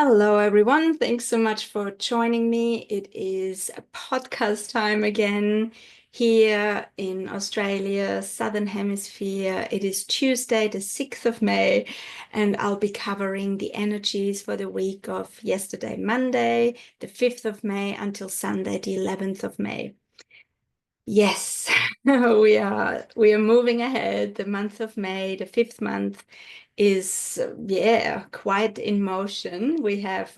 Hello, everyone. Thanks so much for joining me. It is a podcast time again here in Australia, Southern Hemisphere. It is Tuesday, the 6th of May, and I'll be covering the energies for the week of yesterday, Monday, the 5th of May, until Sunday, the 11th of May. Yes, we are moving ahead. The month of May, the fifth month, is quite in motion. We have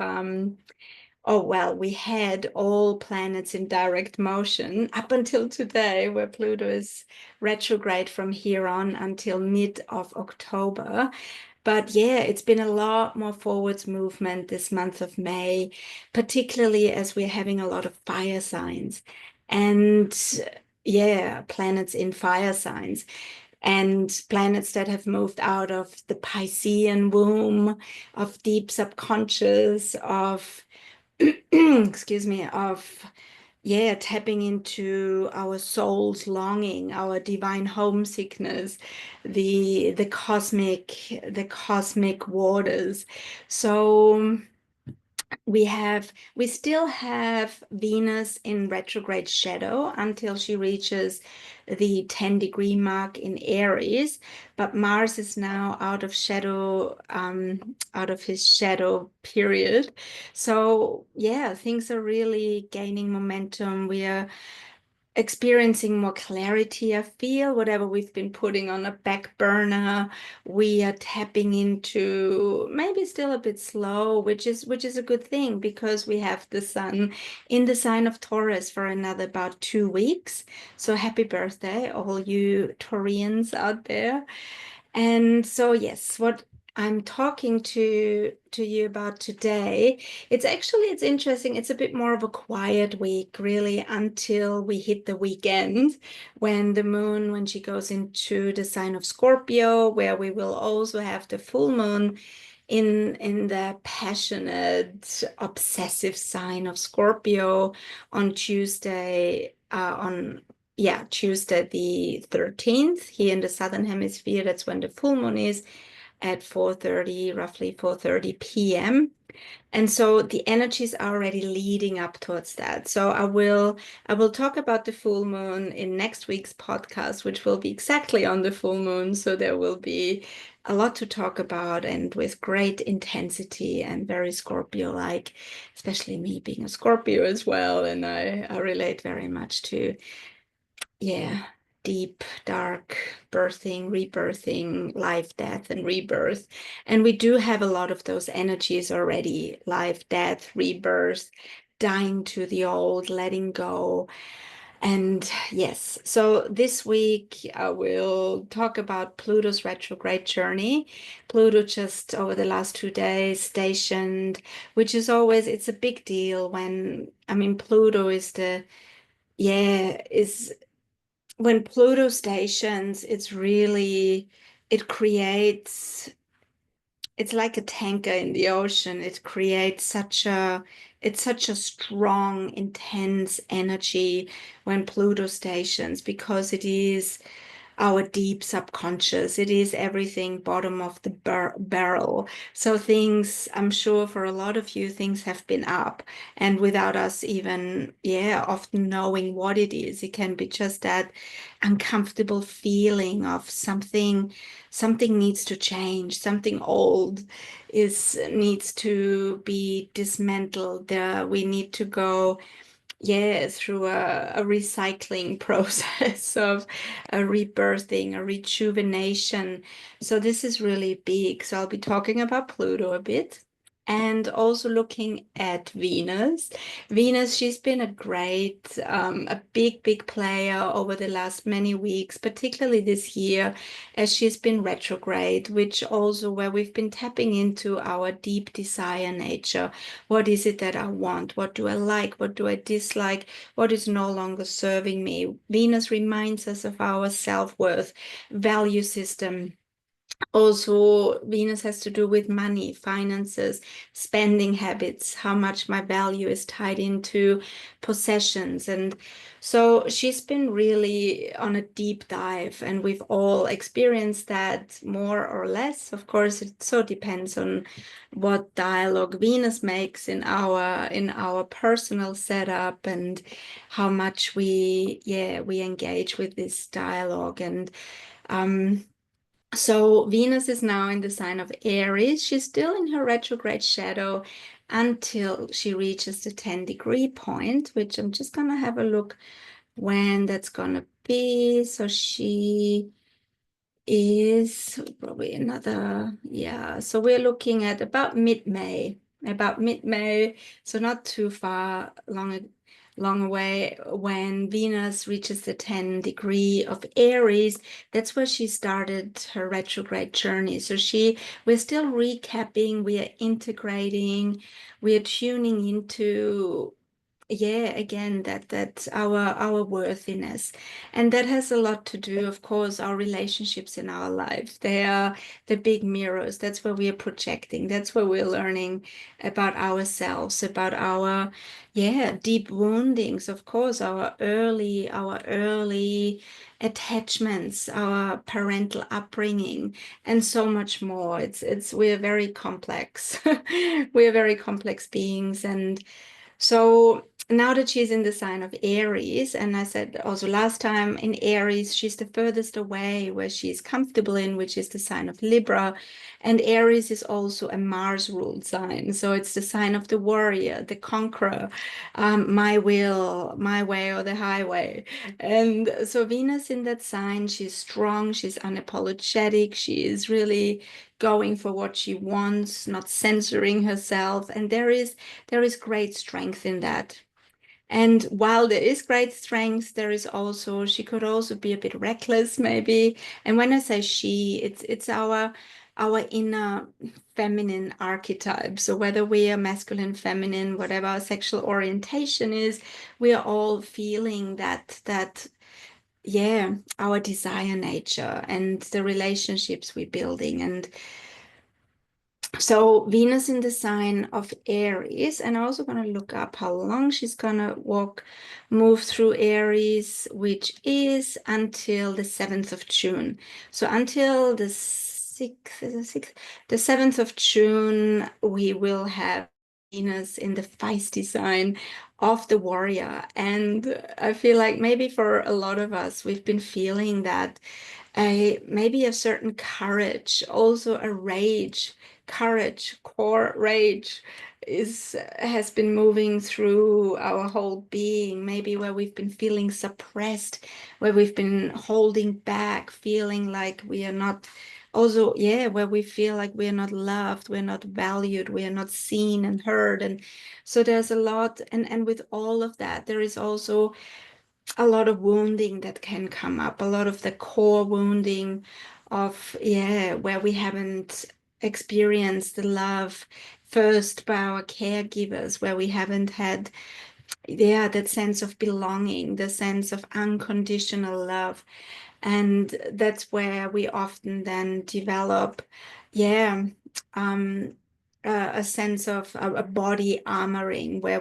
we had all planets in direct motion up until today, where Pluto is retrograde from here on until mid of October. But yeah, it's been a lot more forwards movement this month of May, particularly as we're having a lot of fire signs and planets in fire signs and planets that have moved out of the Piscean womb, of deep subconscious, of excuse me, of tapping into our soul's longing, our divine homesickness, the cosmic waters. So we still have Venus in retrograde shadow until she reaches the 10-degree mark in Aries, but Mars is now out of shadow, out of his shadow period. So yeah, things are really gaining momentum. We are experiencing more clarity. I feel whatever we've been putting on a back burner, we are tapping into, maybe still a bit slow, which is a good thing, because we have the sun in the sign of Taurus for another about 2 weeks. So happy birthday, all you Taurians out there. And so, yes, what I'm talking to you about today, it's interesting. It's a bit more of a quiet week, really, until we hit the weekend, when the moon, when she goes into the sign of Scorpio, where we will also have the full moon in the passionate, obsessive sign of Scorpio on Tuesday, Tuesday the 13th, here in the Southern Hemisphere. That's when the full moon is at 4:30, roughly 4:30 p.m. And so the energies are already leading up towards that. So I will talk about the full moon in next week's podcast, which will be exactly on the full moon. So there will be a lot to talk about, and with great intensity and very Scorpio-like, especially me being a Scorpio as well. And I relate very much to, yeah, deep, dark birthing, rebirthing, life, death, and rebirth. And we do have a lot of those energies already: life, death, rebirth, dying to the old, letting go. And yes, so this week I will talk about Pluto's retrograde journey. Pluto just over the last 2 days stationed, which is always, it's a big deal when, I mean, Pluto is is when Pluto stations, it creates, it's like a tanker in the ocean. It creates it's such a strong, intense energy when Pluto stations, because it is our deep subconscious. It is everything bottom of the barrel. So things, I'm sure for a lot of you, things have been up, and without us even, often knowing what it is. It can be just that uncomfortable feeling of something needs to change, something old needs to be dismantled. We need to go, through a recycling process of a rebirthing, a rejuvenation. So this is really big. So I'll be talking about Pluto a bit, and also looking at Venus. Venus, she's been a big, big player over the last many weeks, particularly this year, as she's been retrograde, which also where we've been tapping into our deep desire nature. What is it that I want? What do I like? What do I dislike? What is no longer serving me? Venus reminds us of our self-worth value system. Also, Venus has to do with money, finances, spending habits, how much my value is tied into possessions. And so she's been really on a deep dive, and we've all experienced that more or less. Of course, it so depends on what dialogue Venus makes in our personal setup and how much we engage with this dialogue. And so Venus is now in the sign of Aries. She's still in her retrograde shadow until she reaches the 10-degree point, which I'm just going to have a look when that's going to be. So she is probably another, yeah. So we're looking at about mid-May, so not too far, long away. When Venus reaches the 10-degree of Aries, that's where she started her retrograde journey. So we're still recapping, we are integrating, we are tuning into, yeah, again, that's our worthiness. And that has a lot to do, of course, our relationships in our life. They are the big mirrors. That's where we are projecting. That's where we're learning about ourselves, about our, yeah, deep woundings, of course, our early attachments, our parental upbringing, and so much more. We're very complex. We're very complex beings. And so now that she's in the sign of Aries, and I said also last time in Aries, she's the furthest away where she's comfortable in, which is the sign of Libra. And Aries is also a Mars-ruled sign. So it's the sign of the warrior, the conqueror, my will, my way or the highway. And so Venus in that sign, she's strong, she's unapologetic, she is really going for what she wants, not censoring herself. And there is great strength in that. And while there is great strength, she could also be a bit reckless, maybe. And when I say she, it's our inner feminine archetype. So whether we are masculine, feminine, whatever our sexual orientation is, we are all feeling that yeah, our desire nature and the relationships we're building. And so Venus in the sign of Aries, and I'm also going to look up how long she's going to move through Aries, which is until the 7th of June. So until the 7th of June, we will have Venus in the feisty sign of the warrior. And I feel like maybe for a lot of us, we've been feeling that maybe a certain courage, also a rage, courage, core rage has been moving through our whole being, maybe where we've been feeling suppressed, where we've been holding back, feeling like we are not, also, yeah, where we feel like we are not loved, we're not valued, we are not seen and heard. And so there's a lot, and with all of that, there is also a lot of wounding that can come up, a lot of the core wounding of, yeah, where we haven't experienced the love first by our caregivers, where we haven't had, yeah, that sense of belonging, the sense of unconditional love. And that's where we often then develop, yeah, um, a sense of a body armoring, where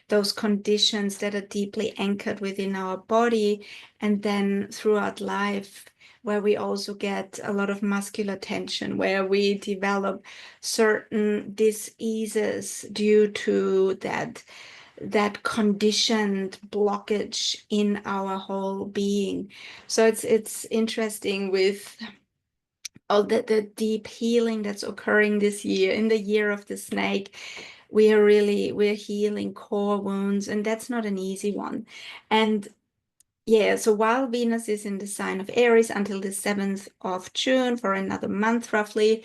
those conditions that are deeply anchored within our body, and then throughout life, where we also get a lot of muscular tension, where we develop certain diseases due to that conditioned blockage in our whole being. So it's interesting with all the deep healing that's occurring this year, in the year of the snake. We're healing core wounds, and that's not an easy one. And yeah, so while Venus is in the sign of Aries until the 7th of June, for another month roughly,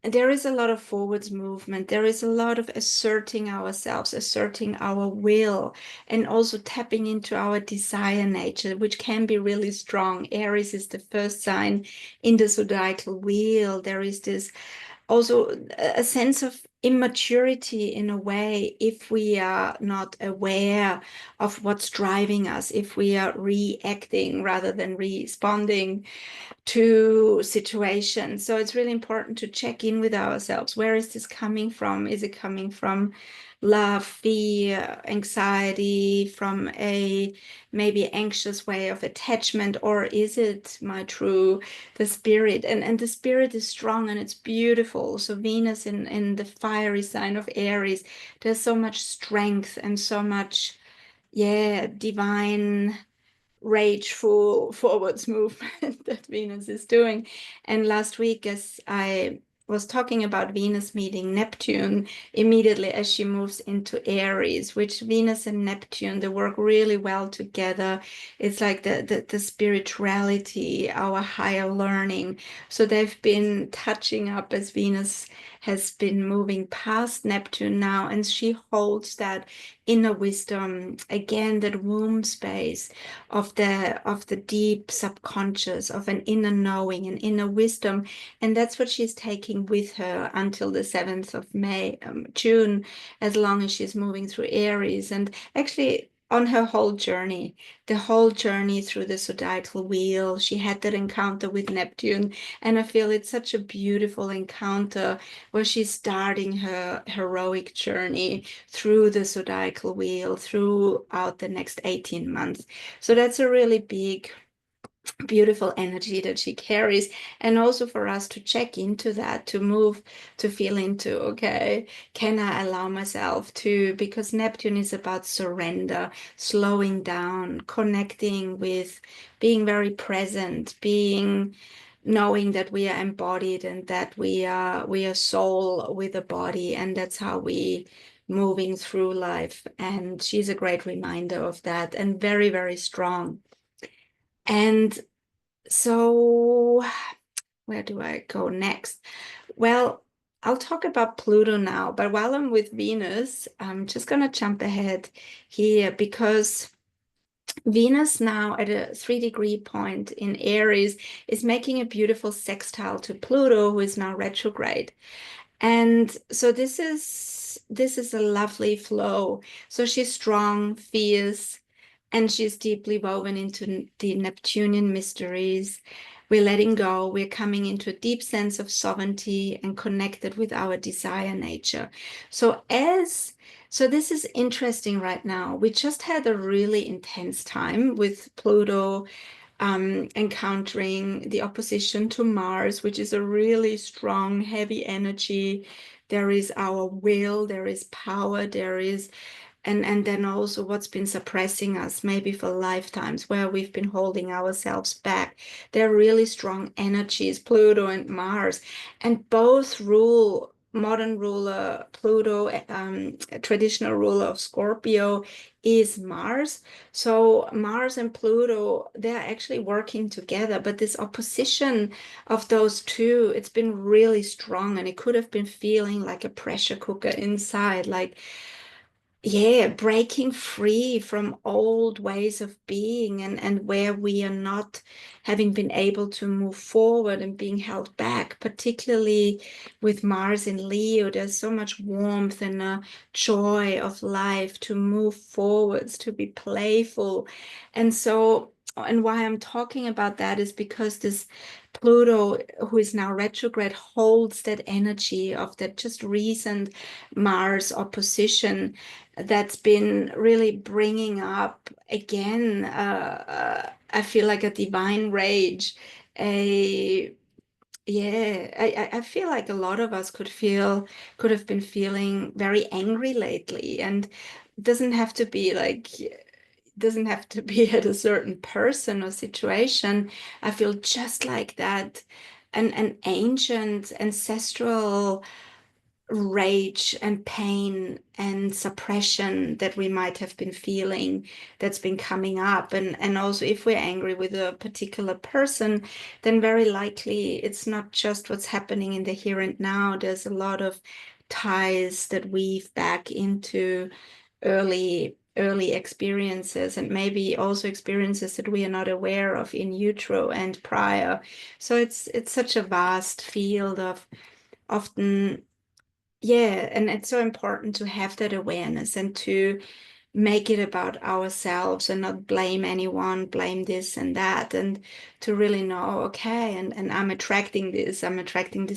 there is a lot of forwards movement. There is a lot of asserting ourselves, asserting our will, and also tapping into our desire nature, which can be really strong. Aries is the first sign in the zodiacal wheel. There is this also a sense of immaturity in a way if we are not aware of what's driving us, if we are reacting rather than responding to situations. So it's really important to check in with ourselves. Where is this coming from? Is it coming from love, fear, anxiety, from a maybe anxious way of attachment, or is it the spirit? And the spirit is strong and it's beautiful. So Venus in the fiery sign of Aries, there's so much strength and so much, yeah, divine rageful forwards movement that Venus is doing. And last week, as I was talking about Venus meeting Neptune immediately as she moves into Aries, which Venus and Neptune, they work really well together. It's like the spirituality, our higher learning. So they've been touching up as Venus has been moving past Neptune now, and she holds that inner wisdom, again, that womb space of the deep subconscious, of an inner knowing, an inner wisdom. And that's what she's taking with her until the 7th of June, as long as she's moving through Aries. And actually, on her whole journey, the whole journey through the zodiacal wheel, she had that encounter with Neptune. And I feel it's such a beautiful encounter where she's starting her heroic journey through the zodiacal wheel throughout the next 18 months. So that's a really big, beautiful energy that she carries. And also for us to check into that, to move, to feel into, okay, can I allow myself to, because Neptune is about surrender, slowing down, connecting with, being very present, knowing that we are embodied and that we are soul with a body, and that's how we moving through life. And she's a great reminder of that, and very, very strong. And so where do I go next? Well, I'll talk about Pluto now, but while I'm with Venus, I'm just going to jump ahead here because Venus now at a 3-degree point in Aries is making a beautiful sextile to Pluto, who is now retrograde. And so this is a lovely flow. So she's strong, fierce, and she's deeply woven into the Neptunian mysteries. We're letting go. We're coming into a deep sense of sovereignty and connected with our desire nature. So this is interesting right now. We just had a really intense time with Pluto encountering the opposition to Mars, which is a really strong, heavy energy. There is our will, there is power, there is, and then also what's been suppressing us, maybe for lifetimes, where we've been holding ourselves back. They're really strong energies, Pluto and Mars, and both rule. Modern ruler Pluto, traditional ruler of Scorpio is Mars. So Mars and Pluto, they're actually working together, but this opposition of those two, it's been really strong, and it could have been feeling like a pressure cooker inside, like, yeah, breaking free from old ways of being, and where we are not having been able to move forward and being held back, particularly with Mars in Leo. There's so much warmth and a joy of life to move forwards, to be playful. And so, and why I'm talking about that is because this Pluto, who is now retrograde, holds that energy of that just recent Mars opposition that's been really bringing up again, I feel like a divine rage, a yeah, I feel like a lot of us could have been feeling very angry lately, and it doesn't have to be doesn't have to be at a certain person or situation. I feel just like that, an ancient ancestral rage and pain and suppression that we might have been feeling, that's been coming up. And also, if we're angry with a particular person, then very likely it's not just what's happening in the here and now. There's a lot of ties that weave back into early experiences, and maybe also experiences that we are not aware of in utero and prior. So it's such a vast field of often yeah, and it's so important to have that awareness and to make it about ourselves and not blame anyone, blame this and that, and to really know, okay, and I'm attracting this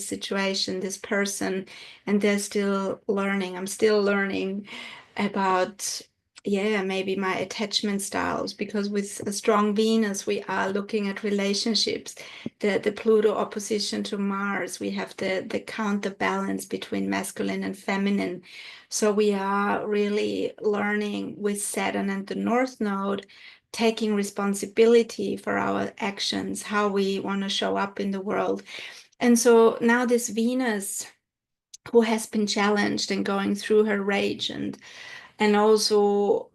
situation, this person, and they're still learning. I'm still learning about, yeah, maybe my attachment styles, because with a strong Venus, we are looking at relationships. The Pluto opposition to Mars, we have the counterbalance between masculine and feminine. So we are really learning with Saturn and the North Node, taking responsibility for our actions, how we want to show up in the world. And so now this Venus, who has been challenged and going through her rage, and also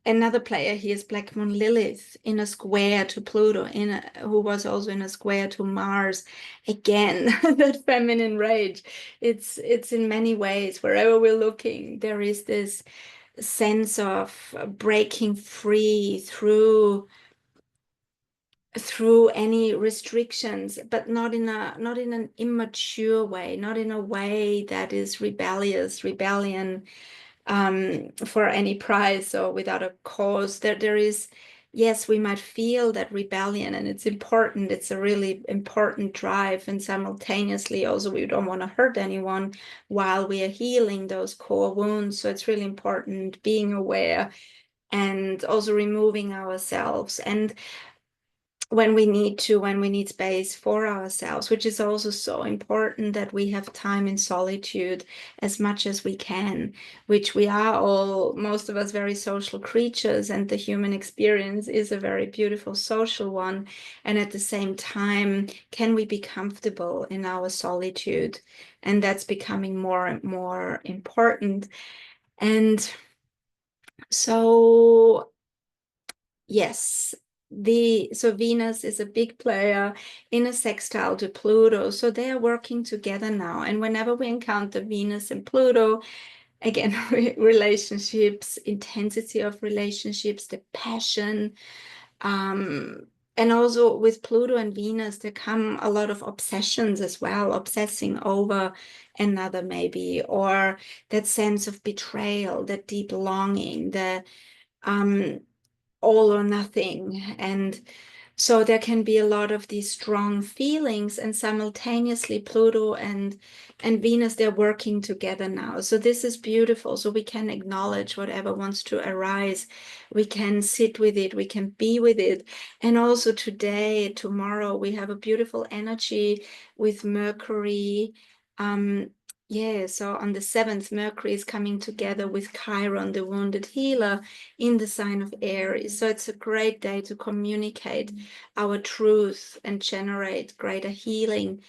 another player here is Black Moon Lilith in a square to Pluto, who was also in a square to Mars. Again, that feminine rage. It's in many ways, wherever we're looking, there is this sense of breaking free through any restrictions, but not in an immature way, not in a way that is rebellion for any price or without a cause. There is, yes, we might feel that rebellion, and it's important. It's a really important drive, and simultaneously also we don't want to hurt anyone while we are healing those core wounds. So it's really important being aware and also removing ourselves, and when we need space for ourselves, which is also so important, that we have time in solitude as much as we can, which we are all, most of us, very social creatures, and the human experience is a very beautiful social one. And at the same time, can we be comfortable in our solitude? And that's becoming more and more important. And so yes, so Venus is a big player in a sextile to Pluto, so they are working together now. And whenever we encounter Venus and Pluto, again, relationships, intensity of relationships, the passion, um, and also with Pluto and Venus, there come a lot of obsessions as well, obsessing over another maybe, or that sense of betrayal, that deep longing, the um all or nothing. And so there can be a lot of these strong feelings, and simultaneously Pluto and Venus, they're working together now. So this is beautiful. So we can acknowledge whatever wants to arise. We can sit with it, we can be with it. And also today, tomorrow, we have a beautiful energy with Mercury. Yeah, so on the 7th, Mercury is coming together with Chiron, the wounded healer, in the sign of Aries. So it's a great day to communicate our truth and generate greater healing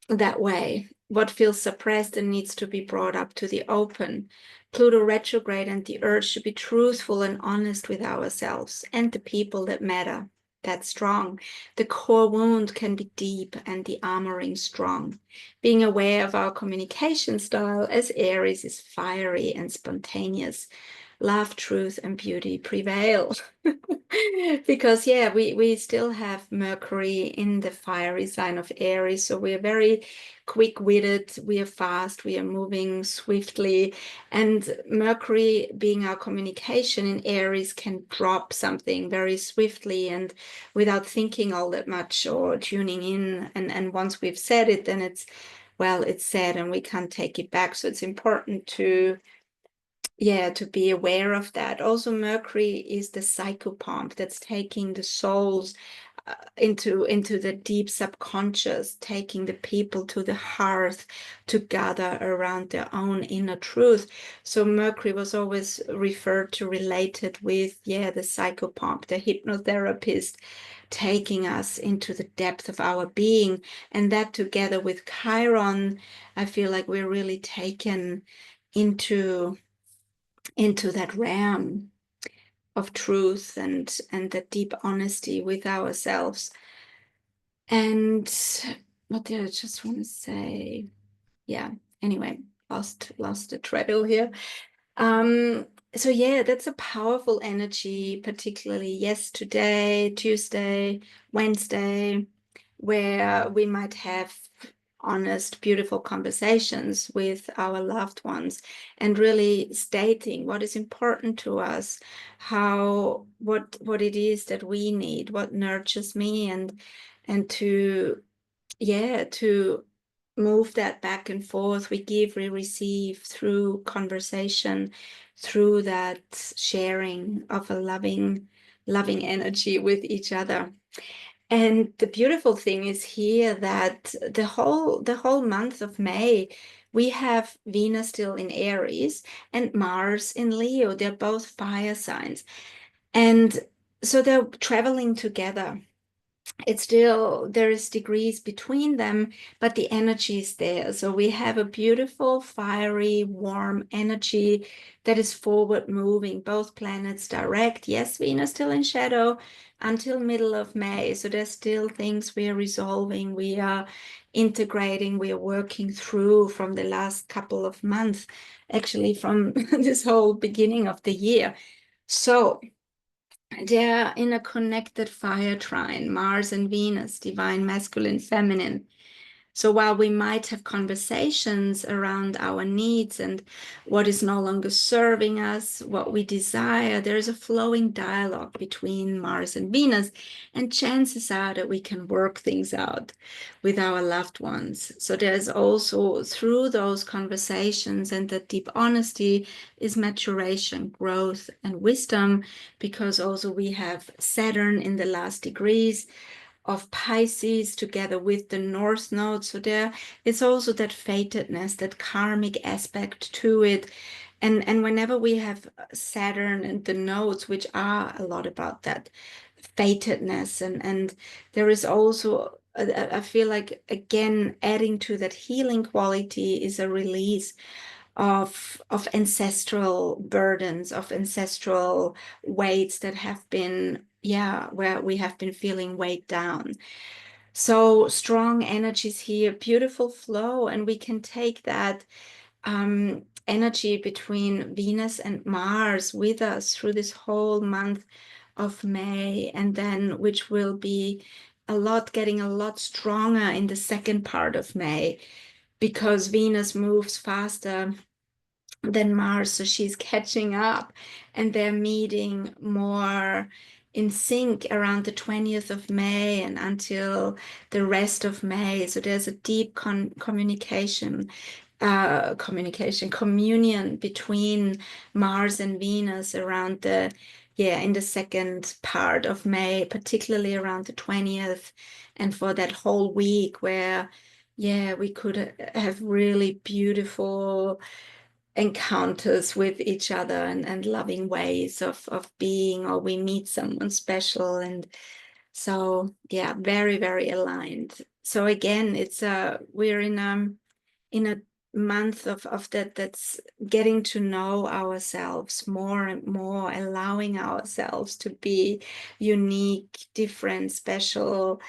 that way. What feels suppressed and needs to be brought up to the open. Pluto retrograde and the urge to be truthful and honest with ourselves and the people that matter. That's strong. The core wound can be deep and the armoring strong. Being aware of our communication style as Aries is fiery and spontaneous. Love, truth, and beauty prevail. Because, yeah, we still have Mercury in the fiery sign of Aries. So we are very quick-witted, we are fast, we are moving swiftly. And Mercury, being our communication in Aries, can drop something very swiftly and without thinking all that much or tuning in. And once we've said it, then it's said and we can't take it back. So it's important to be aware of that. Also, Mercury is the psychopomp that's taking the souls into the deep subconscious, taking the people to the hearth to gather around their own inner truth. So Mercury was always referred to, related with, the psychopomp, the hypnotherapist, taking us into the depth of our being. And that together with Chiron, I feel like we're really taken into that realm of truth and that deep honesty with ourselves. And what did I just want to say? Yeah, anyway, lost the trail here. So that's a powerful energy, particularly today, Tuesday, Wednesday, where we might have honest, beautiful conversations with our loved ones, and really stating what is important to us, what it is that we need, what nurtures me, and to move that back and forth. We give, we receive through conversation, through that sharing of a loving energy with each other. And the beautiful thing is here that the whole month of May, we have Venus still in Aries and Mars in Leo. They're both fire signs. And so they're traveling together. It's still, there is degrees between them, but the energy is there. So we have a beautiful, fiery, warm energy that is forward moving, both planets direct. Yes, Venus still in shadow until middle of May. So there's still things we are resolving, we are integrating, we are working through from the last couple of months, actually from this whole beginning of the year. So they're in a connected fire trine, Mars and Venus, divine masculine, feminine. So while we might have conversations around our needs and what is no longer serving us, what we desire, there is a flowing dialogue between Mars and Venus, and chances are that we can work things out with our loved ones. So there's also, through those conversations and that deep honesty, is maturation, growth, and wisdom, because also we have Saturn in the last degrees of Pisces together with the North Node. So there is also that fatedness, that karmic aspect to it. And whenever we have Saturn and the nodes, which are a lot about that fatedness, and there is also, I feel like, again, adding to that healing quality is a release of ancestral burdens, of ancestral weights that have been, where we have been feeling weighed down. So strong energies here, beautiful flow, and we can take that energy between Venus and Mars with us through this whole month of May, and then which will be getting a lot stronger in the second part of May, because Venus moves faster than Mars, so she's catching up, and they're meeting more in sync around the 20th of May and until the rest of May. So there's a deep communion between Mars and Venus around in the second part of May, particularly around the 20th, and for that whole week where we could have really beautiful encounters with each other and loving ways of being, or we meet someone special. And so very, very aligned. So again, it's we're in a month of that's getting to know ourselves more and more, allowing ourselves to be unique, different, special,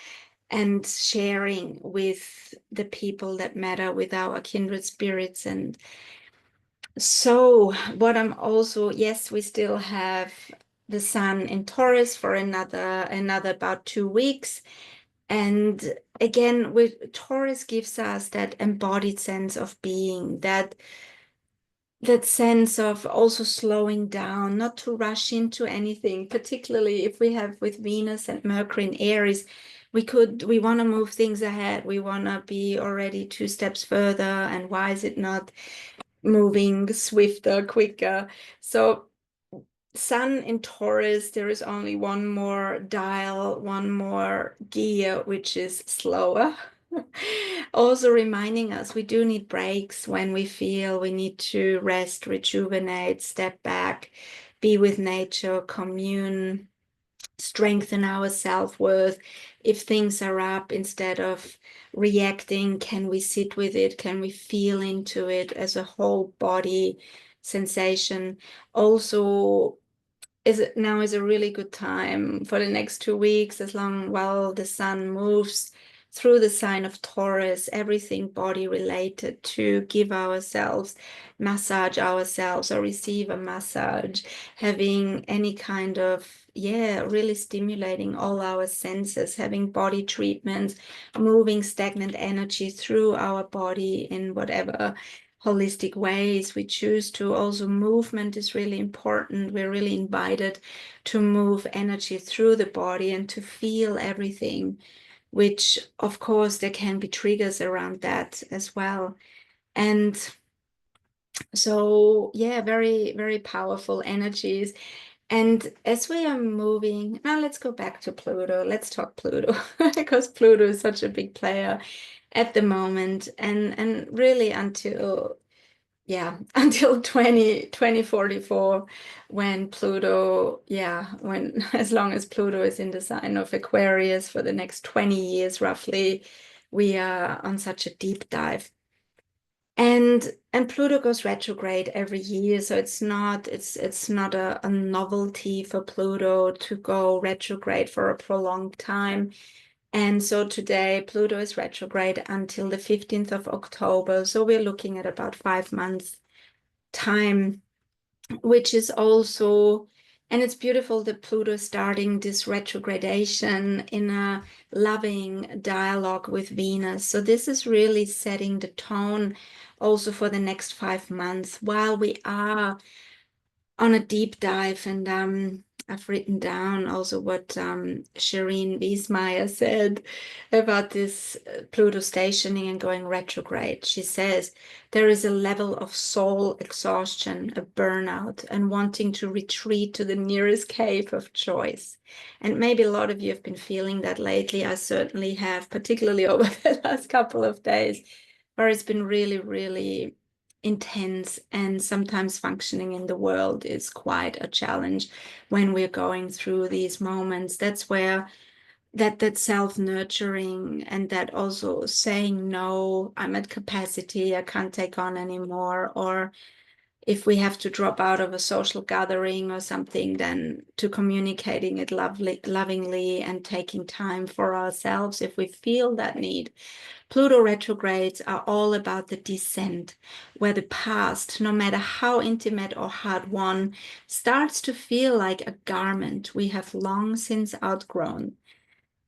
and sharing with the people that matter, with our kindred spirits. And so what I'm also, yes, we still have the sun in Taurus for another about 2 weeks. And again, with Taurus gives us that embodied sense of being, that sense of also slowing down, not to rush into anything, particularly if we have with Venus and Mercury in Aries, we want to move things ahead. We want to be already 2 steps further. And why is it not moving swifter, quicker? So Sun in Taurus, there is only one more dial, one more gear, which is slower. Also reminding us we do need breaks when we feel we need to rest, rejuvenate, step back, be with nature, commune, strengthen our self-worth. If things are up, instead of reacting, can we sit with it? Can we feel into it as a whole body sensation? Also, now is a really good time for the next 2 weeks, as long while the sun moves through the sign of Taurus, everything body related, to give ourselves, massage ourselves, or receive a massage, having any kind of yeah, really stimulating all our senses, having body treatments, moving stagnant energy through our body in whatever holistic ways we choose to. Also, movement is really important. We're really invited to move energy through the body and to feel everything, which, of course, there can be triggers around that as well. And so, yeah, very, very powerful energies. And as we are moving, now let's go back to Pluto. Let's talk Pluto because Pluto is such a big player at the moment, and really until, yeah, until 2044, when Pluto, yeah, when as long as Pluto is in the sign of Aquarius for the next 20 years roughly, we are on such a deep dive. And Pluto goes retrograde every year, so it's not a novelty for Pluto to go retrograde for a prolonged time. And so today Pluto is retrograde until the 15th of October. So we're looking at about 5 months time, which is also, and it's beautiful that Pluto is starting this retrogradation in a loving dialogue with Venus. So this is really setting the tone also for the next 5 months while we are on a deep dive. And I've written down also what Shireen Wiesmeyer said about this Pluto stationing and going retrograde. She says there is a level of soul exhaustion, a burnout, and wanting to retreat to the nearest cave of choice. And maybe a lot of you have been feeling that lately. I certainly have, particularly over the last couple of days, where it's been really, really intense, and sometimes functioning in the world is quite a challenge when we're going through these moments. That's where that self-nurturing and that also saying no, I'm at capacity, I can't take on anymore, or if we have to drop out of a social gathering or something, then to communicating it lovingly and taking time for ourselves if we feel that need. Pluto retrogrades are all about the descent, where the past, no matter how intimate or hard won, starts to feel like a garment we have long since outgrown,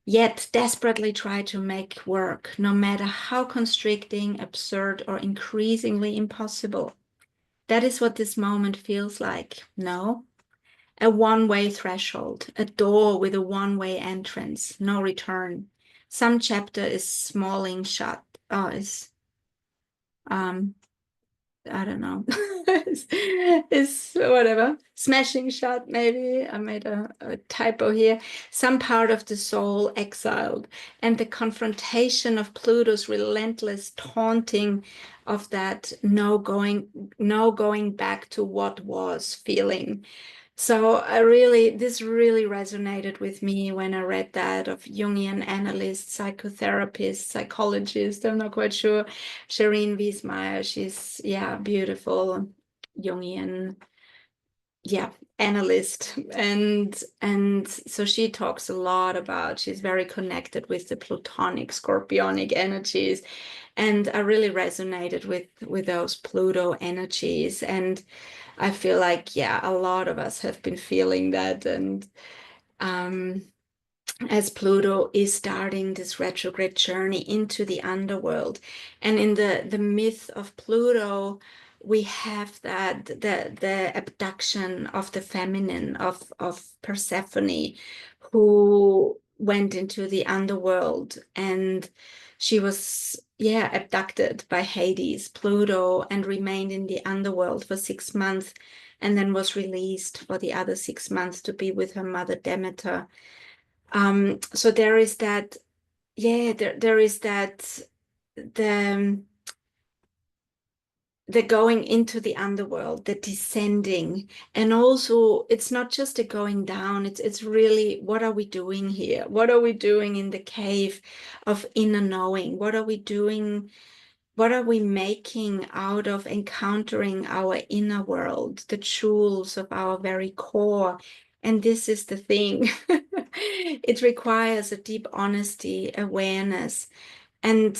yet desperately try to make work, no matter how constricting, absurd, or increasingly impossible. That is what this moment feels like. No? A one-way threshold, a door with a one-way entrance, no return. Some chapter is smalling shut, is I don't know, is whatever, smashing shut, maybe. I made a typo here. Some part of the soul exiled, and the confrontation of Pluto's relentless taunting of that no going back to what was feeling. So this really resonated with me when I read that, of Jungian analysts, psychotherapists, psychologists. I'm not quite sure. Shireen Wiesmeyer, she's, yeah, beautiful Jungian, yeah, analyst. And so she talks a lot about, she's very connected with the Plutonic, Scorpionic energies. And I really resonated with those Pluto energies. And I feel like, yeah, a lot of us have been feeling that. And as Pluto is starting this retrograde journey into the underworld, and in the myth of Pluto, we have that the abduction of the feminine of Persephone, who went into the underworld, and she was, yeah, abducted by Hades, Pluto, and remained in the underworld for 6 months, and then was released for the other 6 months to be with her mother Demeter. So there is that, yeah, there is that, the the going into the underworld, the descending, and also it's not just a going down, it's really, what are we doing here? What are we doing in the cave of inner knowing? What are we doing? What are we making out of encountering our inner world, the jewels of our very core? And this is the thing. It requires a deep honesty, awareness, and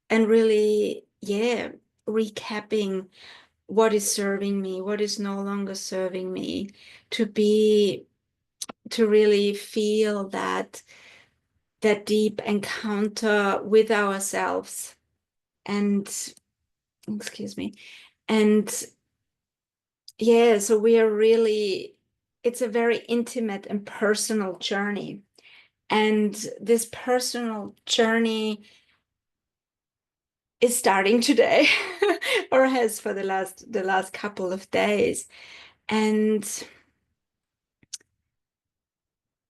really, yeah, recapping what is serving me, what is no longer serving me, to be to really feel that deep encounter with ourselves. And excuse me. And yeah, so we are really, it's a very intimate and personal journey. And this personal journey is starting today or has for the last couple of days. And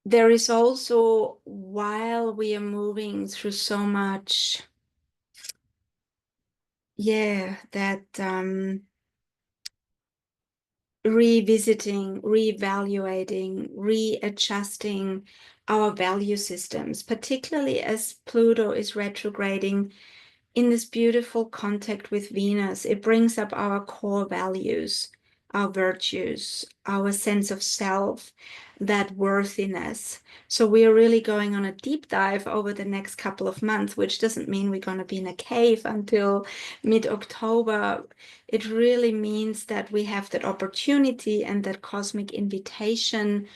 there is also, while we are moving through so much, that revisiting, reevaluating, readjusting our value systems, particularly as Pluto is retrograding in this beautiful contact with Venus. It brings up our core values, our virtues, our sense of self, that worthiness. So we are really going on a deep dive over the next couple of months, which doesn't mean we're going to be in a cave until mid-October. It really means that we have that opportunity and that cosmic invitation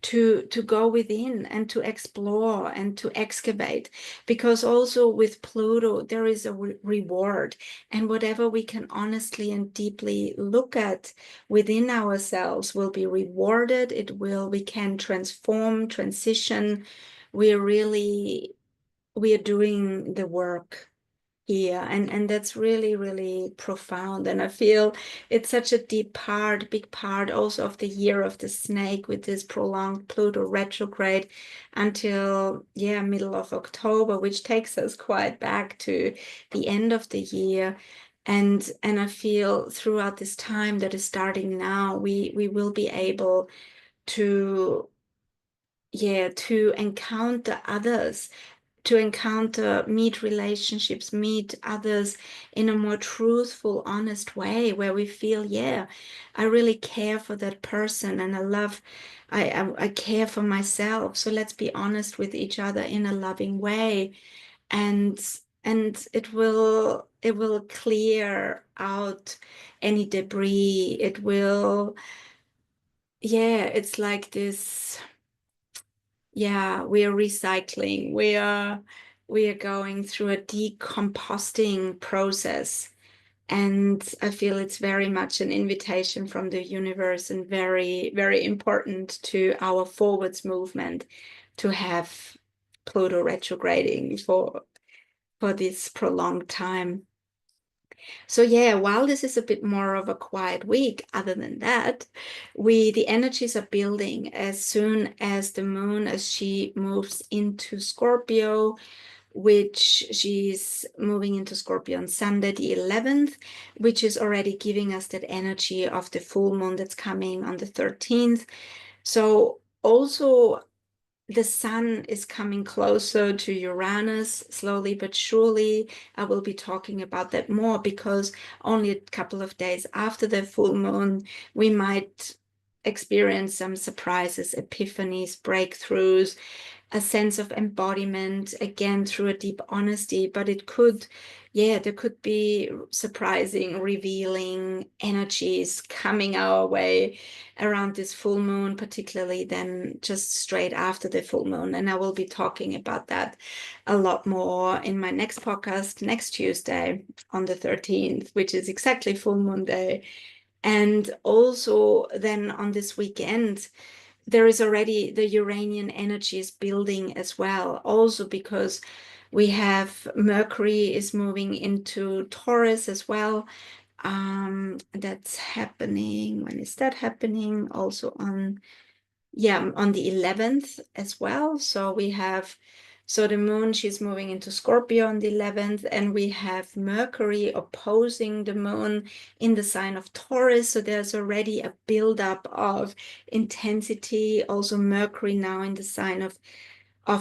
to go within and to explore and to excavate, because also with Pluto there is a reward, and whatever we can honestly and deeply look at within ourselves will be rewarded. We can transform, transition. We are doing the work here, and that's really, really profound. And I feel it's such a big part also of the year of the snake, with this prolonged Pluto retrograde until middle of October, which takes us quite back to the end of the year. And I feel throughout this time that is starting now, we will be able to encounter others, meet relationships, meet others in a more truthful, honest way, where we feel, I really care for that person, and I care for myself. So let's be honest with each other in a loving way, and it will clear out any debris. It will, it's like this. Yeah, we are recycling. We are going through a decomposting process. And I feel it's very much an invitation from the universe, and very, very important to our forwards movement to have Pluto retrograding for this prolonged time. So while this is a bit more of a quiet week, other than that, the energies are building as soon as the moon, as she moves into Scorpio, which she's moving into Scorpio on Sunday, the 11th, which is already giving us that energy of the full moon that's coming on the 13th. So also the sun is coming closer to Uranus, slowly but surely. I will be talking about that more, because only a couple of days after the full moon, we might experience some surprises, epiphanies, breakthroughs, a sense of embodiment, again through a deep honesty. But it could, there could be surprising, revealing energies coming our way around this full moon, particularly then just straight after the full moon. And I will be talking about that a lot more in my next podcast next Tuesday on the 13th, which is exactly full moon day. And also then on this weekend, there is already the Uranian energies building as well, also because we have Mercury is moving into Taurus as well. That's happening. When is that happening? Also on the 11th as well. So the moon, she's moving into Scorpio on the 11th, and we have Mercury opposing the moon in the sign of Taurus. So there's already a buildup of intensity. Also Mercury now in the sign of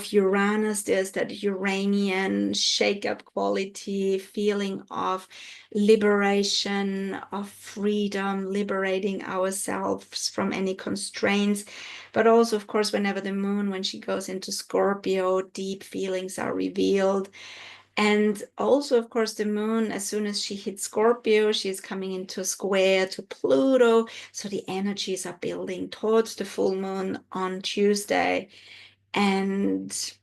Uranus, there's that Uranian shake-up quality, feeling of liberation, of freedom, liberating ourselves from any constraints. But also, of course, whenever the moon, when she goes into Scorpio, deep feelings are revealed. And also, of course, the moon, as soon as she hits Scorpio, she's coming into a square to Pluto. So the energies are building towards the full moon on Tuesday. And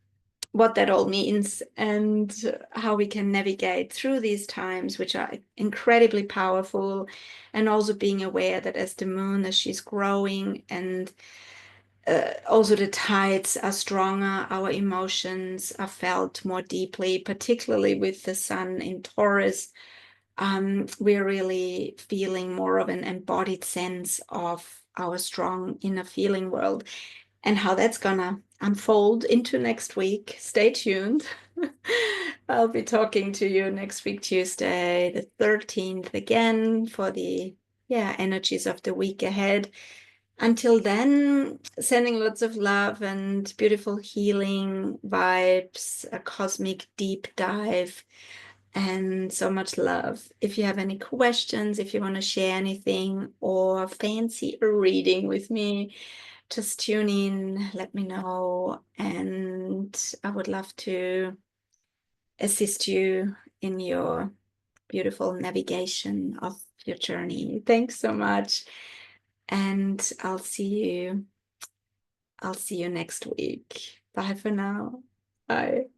what that all means and how we can navigate through these times, which are incredibly powerful. And also being aware that as the moon, as she's growing, and also the tides are stronger, our emotions are felt more deeply, particularly with the sun in Taurus. We're really feeling more of an embodied sense of our strong inner feeling world, and how that's gonna unfold into next week. Stay tuned. I'll be talking to you next week, Tuesday, the 13th, again for the energies of the week ahead. Until then, sending lots of love and beautiful healing vibes, a cosmic deep dive, and so much love. If you have any questions, if you want to share anything or fancy a reading with me, just tune in, let me know, and I would love to assist you in your beautiful navigation of your journey. Thanks so much, and I'll see you next week. Bye for now. Bye.